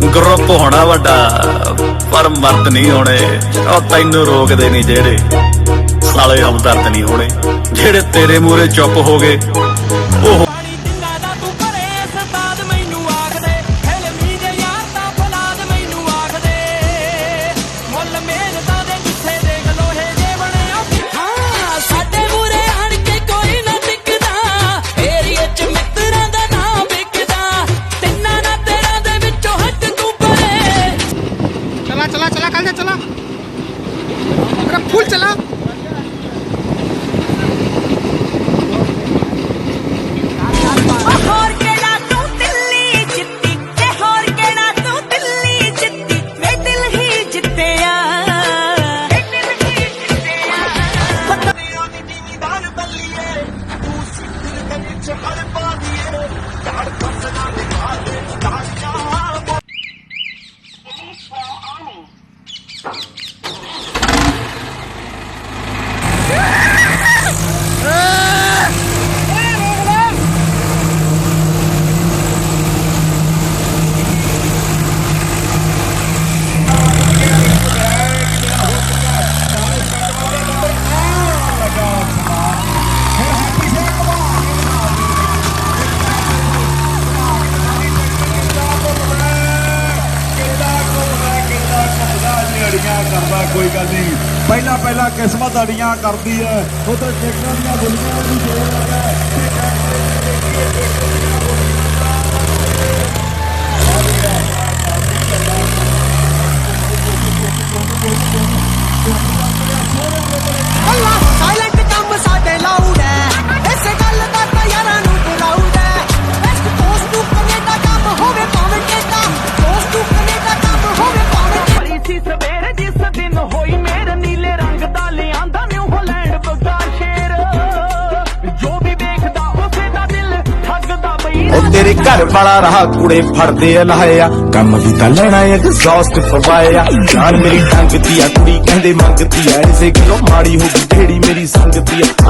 Group होना वड्डा पर मर्द नहीं होने। तैनू रोकदे नहीं जेड़े साले हमदर्द नहीं होने। जेड़े तेरे मूहरे चुप हो गए ओह चला चला कल से चला फुल चला। करता कोई गल नहीं, पहला पहला किस्मत अड़ियां करती है। उधर ट्रैक्टर दी गोलियां भी जोर लगा साइलेंट कम साडे लाउड है इस गल दा तां यारां नूं बुलाउड है। बेस्ट दोस्त नूं कनेडा कम होवे भावें टेका, दोस्त नूं कनेडा कम होवे भावें बड़ी सी सवेरे जिस दिन होई मेरे नीले रंग दा लिआंदा न्यू हालैंड बगा शेर जो भी देखदा उसे दा दिल ठगदा बई। ओ तेरे घर वाला रहा कुड़े फड़दे लाया कम भी तां लेना एग्जॉस्ट फवाया। जान मेरी टंगती आ कुड़ी कहंदे मंगती आ इसे गलो माड़ी होगी ढेड़ी मेरी संगती आ।